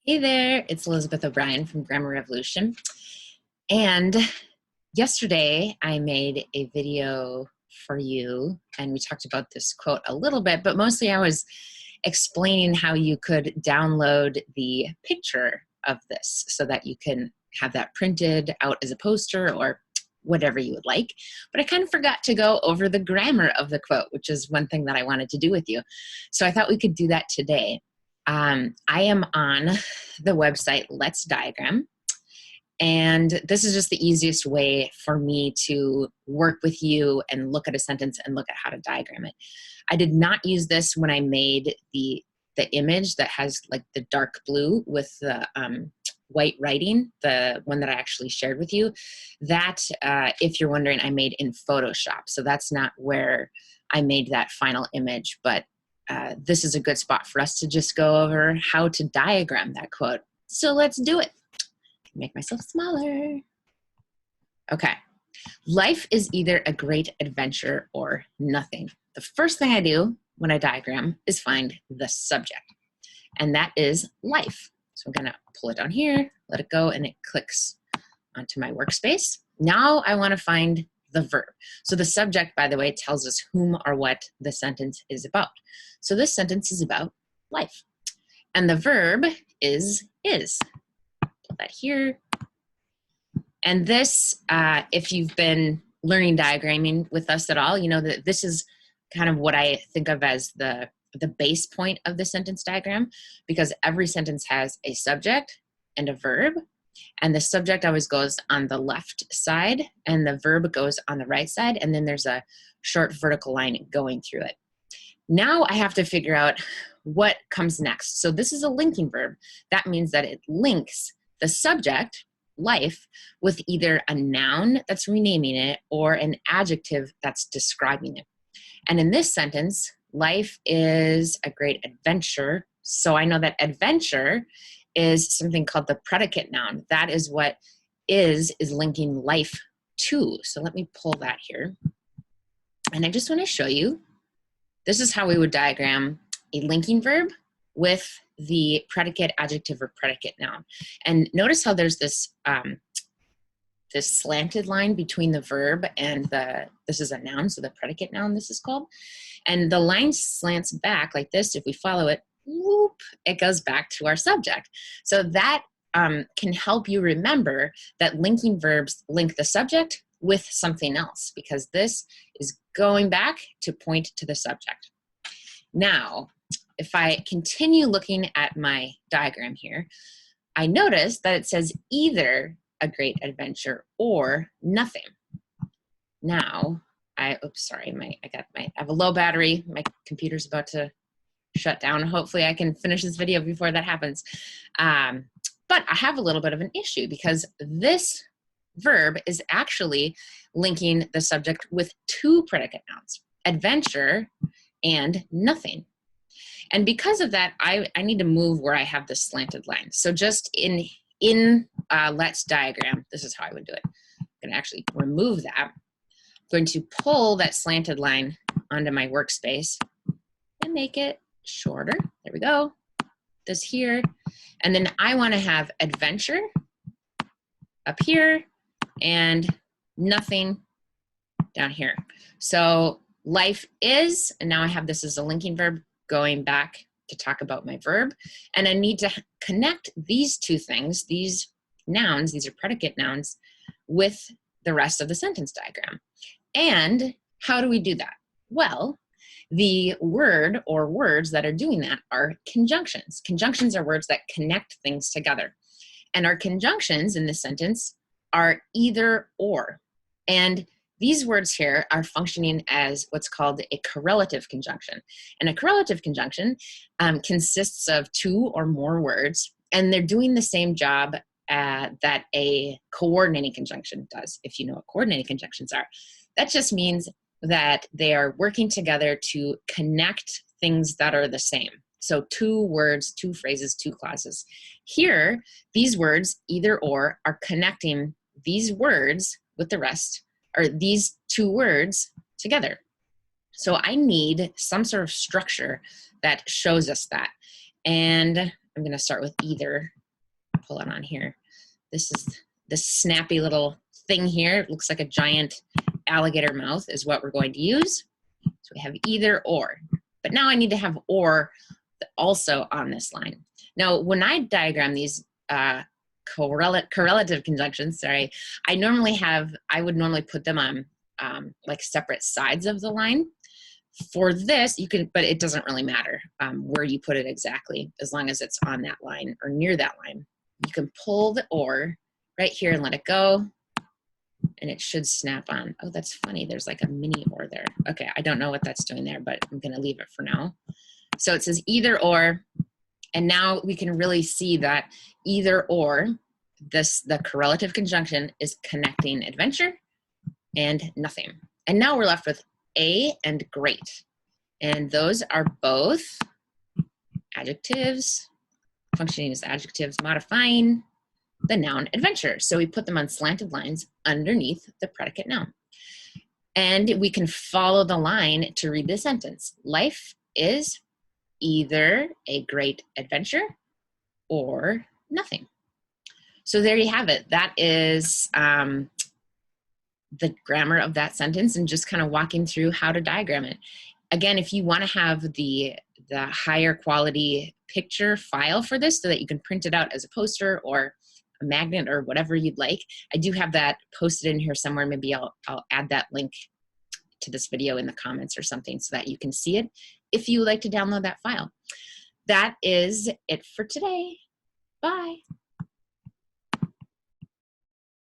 Hey there, it's Elizabeth O'Brien from Grammar Revolution. And yesterday I made a video for you and we talked about this quote a little bit, but mostly I was explaining how you could download the picture of this so that you can have that printed out as a poster or whatever you would like. But I kind of forgot to go over the grammar of the quote, which is one thing that I wanted to do with you. So I thought we could do that today. I am on the website Let's Diagram, and this is just the easiest way for me to work with you and look at a sentence and look at how to diagram it. I did not use this when I made the image that has like the dark blue with the white writing, the one that I actually shared with you. That, if you're wondering, I made in Photoshop. So that's not where I made that final image, but this is a good spot for us to just go over how to diagram that quote. So let's do it. Make myself smaller. Okay. Life is either a great adventure or nothing. The first thing I do when I diagram is find the subject, and that is life. So I'm gonna pull it down here, let it go, and it clicks onto my workspace. Now I wanna find the verb. So the subject, by the way, tells us whom or what the sentence is about. So this sentence is about life. And the verb is. Put that here. And this, if you've been learning diagramming with us at all, you know that this is kind of what I think of as the base point of the sentence diagram, because every sentence has a subject and a verb. And the subject always goes on the left side and the verb goes on the right side. And then there's a short vertical line going through it. Now I have to figure out what comes next. So this is a linking verb. That means that it links the subject, life, with either a noun that's renaming it or an adjective that's describing it. And in this sentence, life is a great adventure. So I know that adventure is something called the predicate noun. That is what is linking life to. So let me pull that here. And I just want to show you, this is how we would diagram a linking verb with the predicate, adjective, or predicate noun. And notice how there's this this slanted line between the verb and this is a noun, so the predicate noun this is called. And the line slants back like this. If we follow it, whoop, it goes back to our subject. So that can help you remember that linking verbs link the subject with something else, because this is going back to point to the subject. Now, if I continue looking at my diagram here, I notice that it says either a great adventure or nothing. Now, I have a low battery. My computer's about to shut down. Hopefully I can finish this video before that happens. But I have a little bit of an issue because this verb is actually linking the subject with two predicate nouns, adventure and nothing. And because of that, I need to move where I have this slanted line. So just in Let's Diagram, this is how I would do it. I'm gonna actually remove that. I'm going to pull that slanted line onto my workspace and make it shorter. There we go. This here. And then I want to have adventure up here and nothing down here. So life is, and now I have this as a linking verb going back to talk about my verb. And I need to connect these two things, these nouns, these are predicate nouns, with the rest of the sentence diagram. And how do we do that? Well, the word or words that are doing that are conjunctions. Conjunctions are words that connect things together. And our conjunctions in this sentence are either or. And these words here are functioning as what's called a correlative conjunction. And a correlative conjunction consists of two or more words, and they're doing the same job that a coordinating conjunction does, if you know what coordinating conjunctions are. That just means that they are working together to connect things that are the same. So two words, two phrases, two clauses. Here, these words, either or, are connecting these words with the rest, or these two words together. So I need some sort of structure that shows us that. And I'm gonna start with either. Pull it on here. This is this snappy little thing here. It looks like a giant alligator mouth is what we're going to use. So we have either or. But now I need to have or also on this line. Now, when I diagram these correlative conjunctions, sorry, I would normally put them on like separate sides of the line. For this, you can, but it doesn't really matter where you put it exactly, as long as it's on that line or near that line. You can pull the or right here and let it go, and it should snap on. Oh, that's funny. There's like a mini or there. Okay, I don't know what that's doing there, but I'm gonna leave it for now. So it says either or, and now we can really see that either or, the correlative conjunction is connecting adventure and nothing. And now we're left with a and great. And those are both adjectives, functioning as adjectives, modifying the noun adventure. So we put them on slanted lines underneath the predicate noun. And we can follow the line to read the sentence. Life is either a great adventure or nothing. So there you have it. That is the grammar of that sentence, and just kind of walking through how to diagram it. Again, if you want to have the higher quality picture file for this so that you can print it out as a poster or a magnet or whatever you'd like, I do have that posted in here somewhere. Maybe I'll add that link to this video in the comments or something so that you can see it if you would like to download that file. That is it for today. Bye.